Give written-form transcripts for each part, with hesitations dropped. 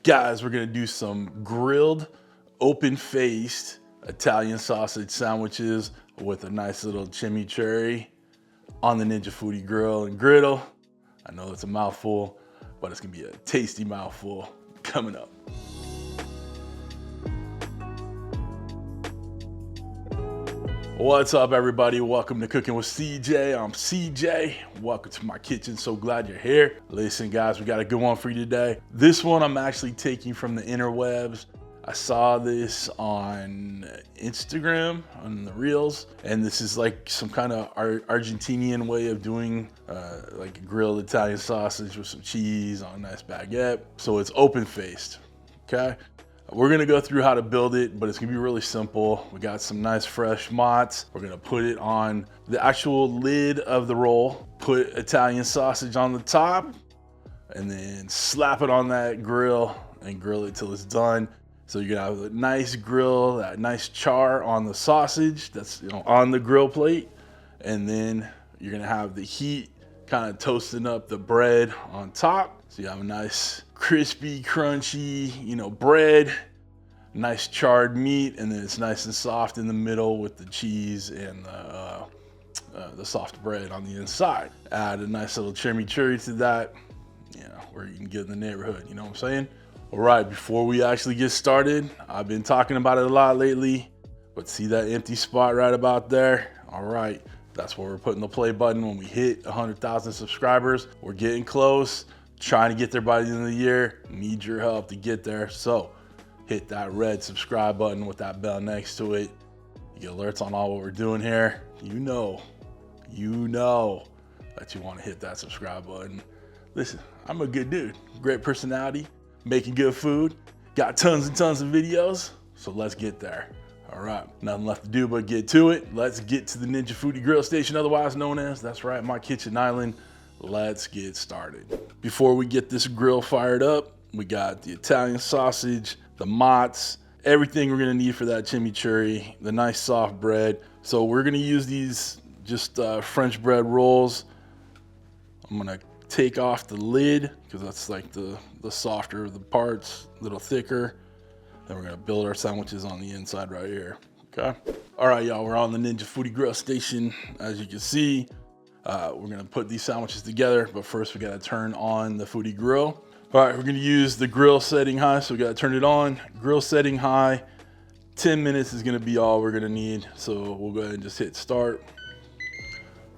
Guys, we're gonna do some grilled, open-faced Italian sausage sandwiches with a nice little chimichurri on the Ninja Foodi Grill and Griddle. I know it's a mouthful, but it's gonna be a tasty mouthful coming up. What's up, everybody? Welcome to Cooking with CJ. I'm CJ. Welcome to my kitchen. So glad you're here. Listen, guys, we got a good one for you today. This one I'm actually taking from the interwebs. I saw this on Instagram, on the Reels, and this is like some kind of Argentinian way of doing like a grilled Italian sausage with some cheese on a nice baguette. So it's open-faced, okay? We're gonna go through how to build it, but it's gonna be really simple. We got some nice fresh mozz. We're gonna put it on the actual lid of the roll, put Italian sausage on the top, and then slap it on that grill and grill it till it's done. So you're gonna have a nice grill, that nice char on the sausage that's on the grill plate, and then you're gonna have the heat kind of toasting up the bread on top. So you have a nice crispy, crunchy, bread, nice charred meat, and then it's nice and soft in the middle with the cheese and the soft bread on the inside. Add a nice little chimichurri to that, where you can get in the neighborhood, you know what I'm saying? All right, before we actually get started, I've been talking about it a lot lately, but see that empty spot right about there? All right, that's where we're putting the play button when we hit 100,000 subscribers. We're getting close. Trying to get there by the end of the year. Need your help to get there. So hit that red subscribe button with that bell next to it. You get alerts on all what we're doing here. You know that you want to hit that subscribe button. Listen, I'm a good dude. Great personality, making good food, got tons and tons of videos. So let's get there. All right, nothing left to do but get to it. Let's get to the Ninja Foodi Grill Station, otherwise known as, that's right, my kitchen island. Let's get started. Before we get this grill fired up, we got the Italian sausage, the mozz, everything we're gonna need for that chimichurri, the nice soft bread. So we're gonna use these just French bread rolls. I'm gonna take off the lid because that's like the softer of the parts, a little thicker. Then we're gonna build our sandwiches on the inside right here, okay? All right, y'all, we're on the Ninja Foodi Grill Station. As you can see, we're gonna put these sandwiches together, but first we gotta turn on the Foodi Grill. All right, we're gonna use the grill setting high, so we gotta turn it on. Grill setting high, 10 minutes is gonna be all we're gonna need. So we'll go ahead and just hit start.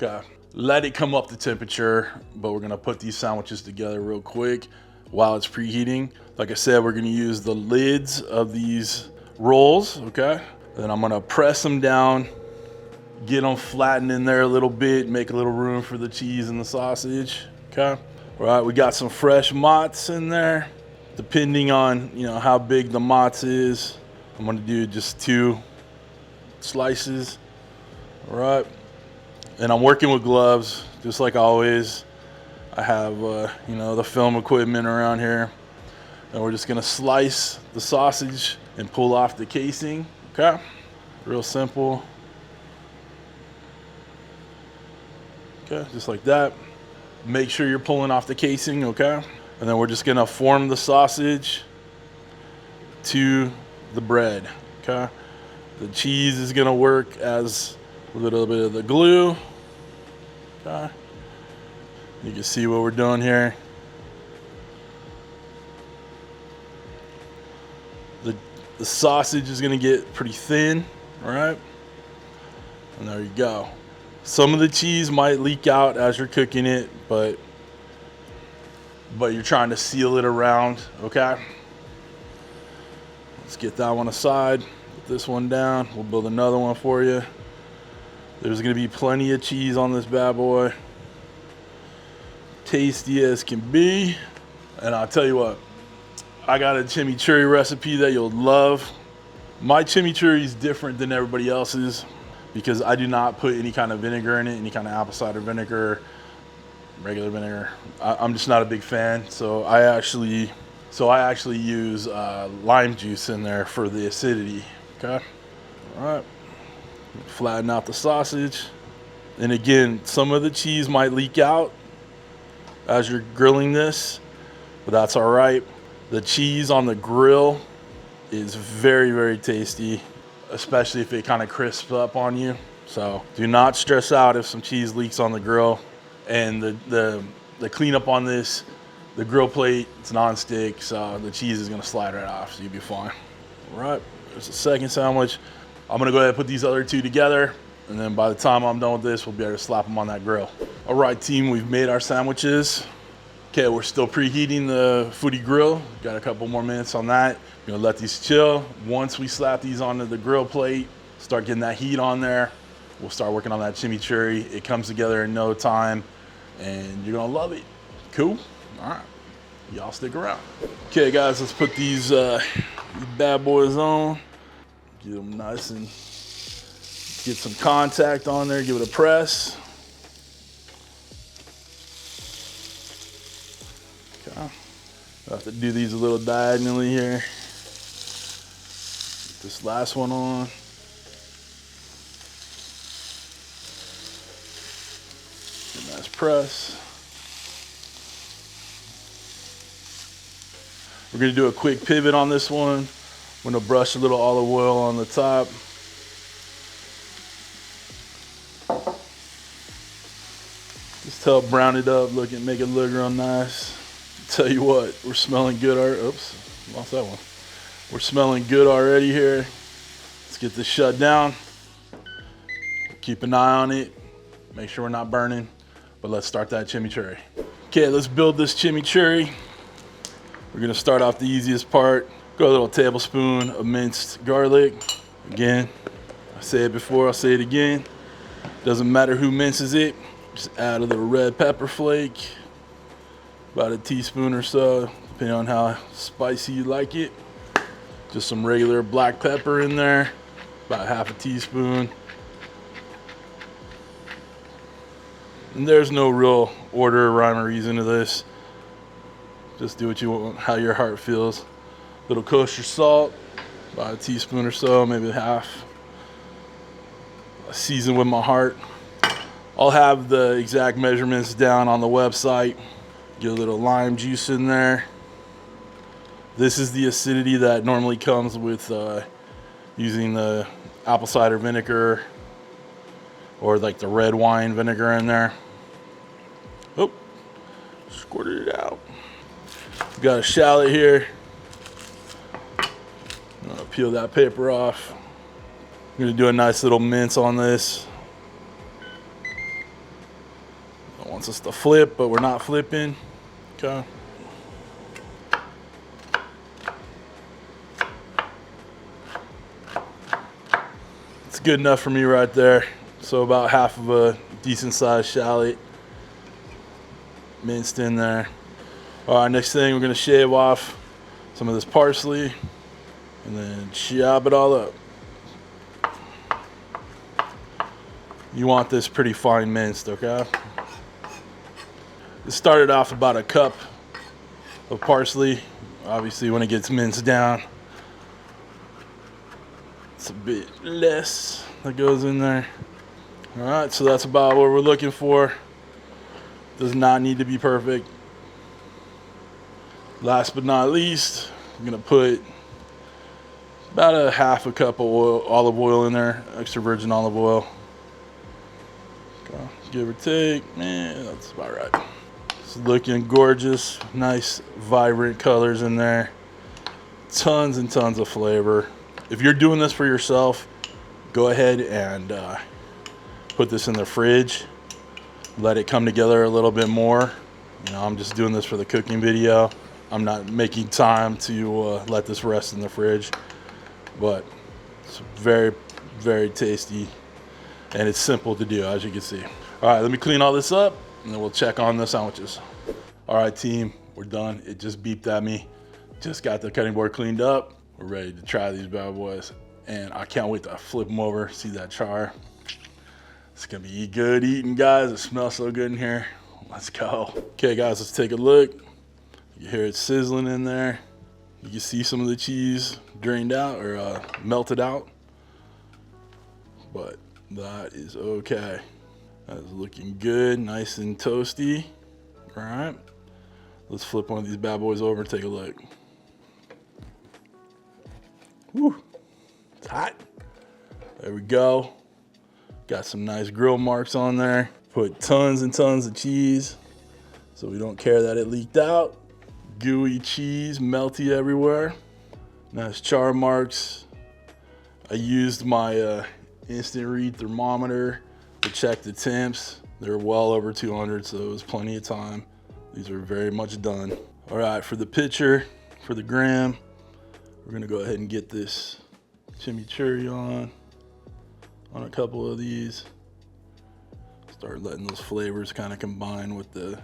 Okay, let it come up to temperature, but we're gonna put these sandwiches together real quick while it's preheating. Like I said, we're gonna use the lids of these rolls, okay? Then I'm gonna press them down, get them flattened in there a little bit, make a little room for the cheese and the sausage, okay? All right, we got some fresh mozz in there. Depending on, how big the mozz is, I'm gonna do just 2 slices, all right? And I'm working with gloves, just like always. I have, the film equipment around here. And we're just gonna slice the sausage and pull off the casing, okay? Real simple. Okay, just like that. Make sure you're pulling off the casing, okay? And then we're just gonna form the sausage to the bread, okay? The cheese is gonna work as a little bit of the glue, okay? You can see what we're doing here. The sausage is gonna get pretty thin, all right? And there you go. Some of the cheese might leak out as you're cooking it, but you're trying to seal it around, okay? Let's get that one aside, put this one down. We'll build another one for you. There's gonna be plenty of cheese on this bad boy. Tasty as can be. And I'll tell you what, I got a chimichurri recipe that you'll love. My chimichurri is different than everybody else's, because I do not put any kind of vinegar in it, any kind of apple cider vinegar, regular vinegar. I'm just not a big fan. So I actually use lime juice in there for the acidity, okay? All right, flatten out the sausage. And again, some of the cheese might leak out as you're grilling this, but that's all right. The cheese on the grill is very, very tasty, especially if it kind of crisps up on you. So do not stress out if some cheese leaks on the grill. And the cleanup on this, the grill plate, it's non-stick, so the cheese is gonna slide right off, so you'll be fine. All right, there's the second sandwich. I'm gonna go ahead and put these other two together, and then by the time I'm done with this, we'll be able to slap them on that grill. All right, team, we've made our sandwiches. Okay, we're still preheating the Foodi Grill. Got a couple more minutes on that. We're gonna let these chill. Once we slap these onto the grill plate, start getting that heat on there, we'll start working on that chimichurri. It comes together in no time, and you're gonna love it. Cool? All right, y'all stick around. Okay, guys, let's put these bad boys on. Get them nice and get some contact on there, give it a press. Okay. I have to do these a little diagonally here. Get this last one on. Get a nice press. We're gonna do a quick pivot on this one. I'm gonna brush a little olive oil on the top. Just to help brown it up, make it look real nice. Tell you what, we're smelling good. Oops, lost that one. We're smelling good already here. Let's get this shut down. Keep an eye on it. Make sure we're not burning. But let's start that chimichurri. Okay, let's build this chimichurri. We're gonna start off the easiest part. Go a little tablespoon of minced garlic. Again, I said it before, I'll say it again. Doesn't matter who minces it. Just add a little red pepper flake. About a teaspoon or so, depending on how spicy you like it. Just some regular black pepper in there, about half a teaspoon. And there's no real order or rhyme or reason to this. Just do what you want, how your heart feels. Little kosher salt, about a teaspoon or so, maybe half. Season with my heart. I'll have the exact measurements down on the website. Get a little lime juice in there. This is the acidity that normally comes with using the apple cider vinegar or like the red wine vinegar in there. Oh, squirted it out. Got a shallot here. I'm gonna peel that paper off. I'm gonna do a nice little mince on this. It wants us to flip, but we're not flipping. Okay. It's good enough for me right there. So about half of a decent sized shallot minced in there. All right, next thing we're gonna shave off some of this parsley and then chop it all up. You want this pretty fine minced, okay? It started off about a cup of parsley. Obviously, when it gets minced down, it's a bit less that goes in there. All right, so that's about what we're looking for. Does not need to be perfect. Last but not least, I'm gonna put about a half a cup of olive oil in there, extra virgin olive oil. Okay, give or take, man, that's about right. It's looking gorgeous, nice, vibrant colors in there. Tons and tons of flavor. If you're doing this for yourself, go ahead and put this in the fridge. Let it come together a little bit more. You know, I'm just doing this for the cooking video. I'm not making time to let this rest in the fridge, but it's very, very tasty, and it's simple to do, as you can see. All right, let me clean all this up, and then we'll check on the sandwiches. All right, team, we're done. It just beeped at me. Just got the cutting board cleaned up. We're ready to try these bad boys, and I can't wait to flip them over, see that char. It's gonna be good eating, guys. It smells so good in here. Let's go. Okay, guys, let's take a look. You hear it sizzling in there. You can see some of the cheese drained out or melted out, but that is okay. That is looking good, nice and toasty. All right, let's flip one of these bad boys over and take a look. Whew, it's hot. There we go. Got some nice grill marks on there. Put tons and tons of cheese so we don't care that it leaked out. Gooey cheese, melty everywhere. Nice char marks. I used my instant read thermometer to check the temps. They're well over 200, so it was plenty of time. These are very much done. All right, for the picture, for the gram, we're gonna go ahead and get this chimichurri on a couple of these. Start letting those flavors kind of combine with the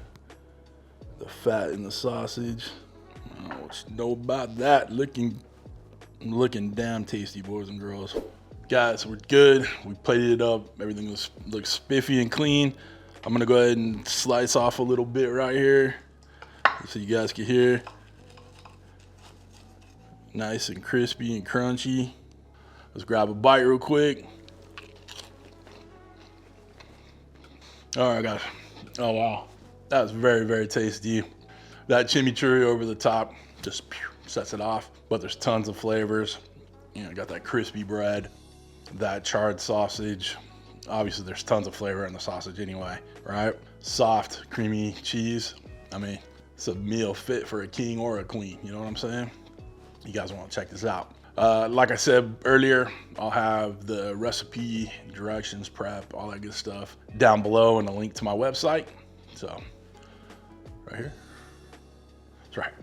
fat in the sausage. I don't know what you know about that. Looking damn tasty, boys and girls. Guys, we're good. We plated it up. Everything looks spiffy and clean. I'm gonna go ahead and slice off a little bit right here so you guys can hear. Nice and crispy and crunchy. Let's grab a bite real quick. All right, guys. Oh, wow. That was very, very tasty. That chimichurri over the top just sets it off, but there's tons of flavors. You know, got that crispy bread, that charred sausage. Obviously, there's tons of flavor in the sausage anyway, right? Soft, creamy cheese. I mean, it's a meal fit for a king or a queen, you know what I'm saying? You guys want to check this out. Like I said earlier, I'll have the recipe, directions, prep, all that good stuff down below and a link to my website. So, right here. That's right.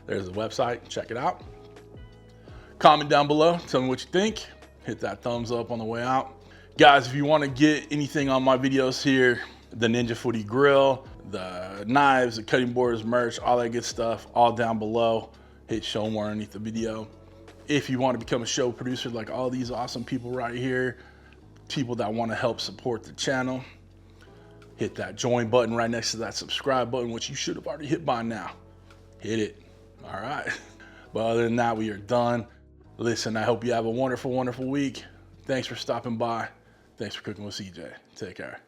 There's the website, check it out. Comment down below, tell me what you think. Hit that thumbs up on the way out. Guys, if you want to get anything on my videos here, the Ninja Foodi Grill, the knives, the cutting boards, merch, all that good stuff, all down below. Hit show more underneath the video. If you want to become a show producer like all these awesome people right here, people that want to help support the channel, hit that join button right next to that subscribe button, which you should have already hit by now. Hit it. All right. But other than that, we are done. Listen, I hope you have a wonderful, wonderful week. Thanks for stopping by. Thanks for cooking with CJ. Take care.